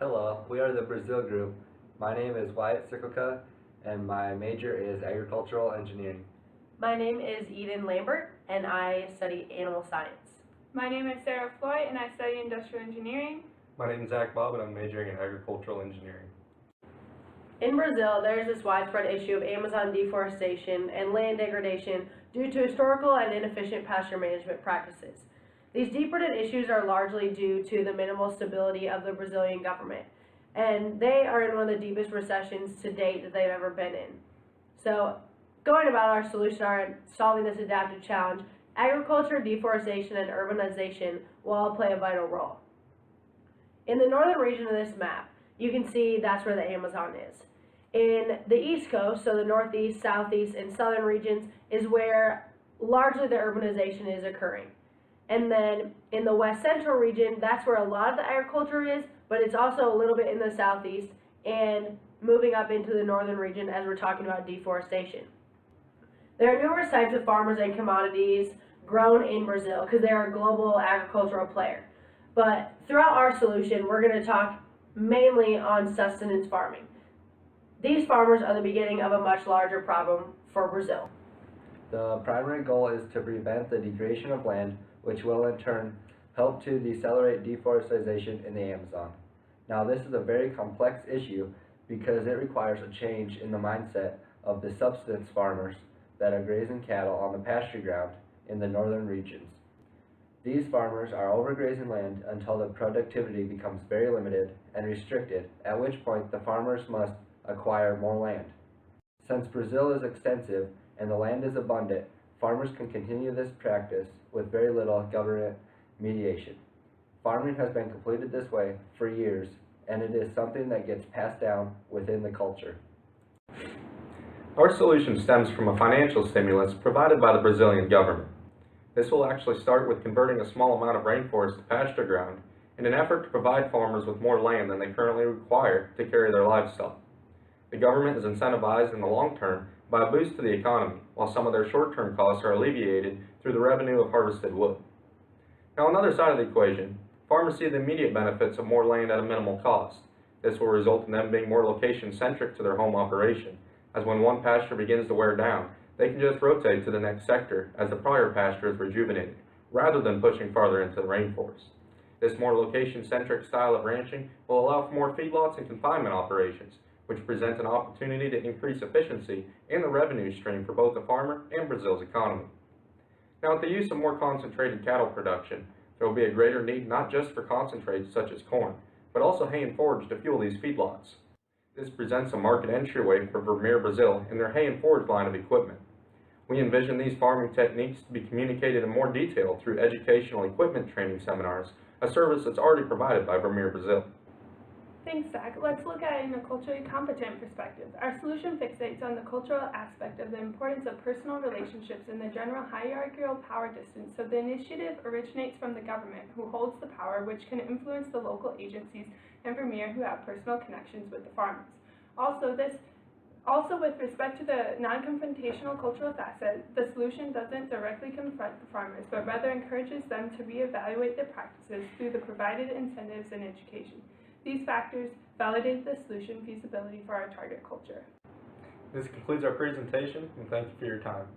Hello, we are the Brazil group. My name is Wyatt Sikkelka, and my major is agricultural engineering. My name is Eden Lambert, and I study animal science. My name is Sarah Floyd, and I study industrial engineering. My name is Zach Bob, and I'm majoring in agricultural engineering. In Brazil, there is this widespread issue of Amazon deforestation and land degradation due to historical and inefficient pasture management practices. These deep-rooted issues are largely due to the minimal stability of the Brazilian government, and they are in one of the deepest recessions to date that they've ever been in. So, going about our solution are solving this adaptive challenge, agriculture, deforestation, and urbanization will all play a vital role. In the northern region of this map, you can see that's where the Amazon is. In the East Coast, so the Northeast, Southeast, and Southern regions, is where largely the urbanization is occurring. And then in the West Central region, that's where a lot of the agriculture is, but it's also a little bit in the Southeast and moving up into the Northern region as we're talking about deforestation. There are numerous types of farmers and commodities grown in Brazil because they're a global agricultural player. But throughout our solution, we're going to talk mainly on sustenance farming. These farmers are the beginning of a much larger problem for Brazil. The primary goal is to prevent the degradation of land, which will in turn help to decelerate deforestation in the Amazon. Now, this is a very complex issue because it requires a change in the mindset of the subsistence farmers that are grazing cattle on the pasture ground in the northern regions. These farmers are overgrazing land until the productivity becomes very limited and restricted, at which point the farmers must acquire more land. Since Brazil is extensive and the land is abundant, farmers can continue this practice with very little government mediation. Farming has been completed this way for years, and it is something that gets passed down within the culture. Our solution stems from a financial stimulus provided by the Brazilian government. This will actually start with converting a small amount of rainforest to pasture ground in an effort to provide farmers with more land than they currently require to carry their livestock. The government is incentivized in the long term by a boost to the economy, while some of their short-term costs are alleviated through the revenue of harvested wood. Now, on the other side of the equation, farmers see the immediate benefits of more land at a minimal cost. This will result in them being more location-centric to their home operation, as when one pasture begins to wear down, they can just rotate to the next sector as the prior pasture is rejuvenated, rather than pushing farther into the rainforest. This more location-centric style of ranching will allow for more feedlots and confinement operations, which presents an opportunity to increase efficiency and the revenue stream for both the farmer and Brazil's economy. Now, with the use of more concentrated cattle production, there will be a greater need not just for concentrates such as corn, but also hay and forage to fuel these feedlots. This presents a market entryway for Vermeer Brazil and their hay and forage line of equipment. We envision these farming techniques to be communicated in more detail through educational equipment training seminars, a service that's already provided by Vermeer Brazil. Thanks, Zach. Let's look at it in a culturally competent perspective. Our solution fixates on the cultural aspect of the importance of personal relationships and the general hierarchical power distance, so the initiative originates from the government, who holds the power, which can influence the local agencies and Vermeer, who have personal connections with the farmers. Also, with respect to the non-confrontational cultural facet, the solution doesn't directly confront the farmers, but rather encourages them to reevaluate their practices through the provided incentives and education. These factors validate the solution feasibility for our target culture. This concludes our presentation, and thank you for your time.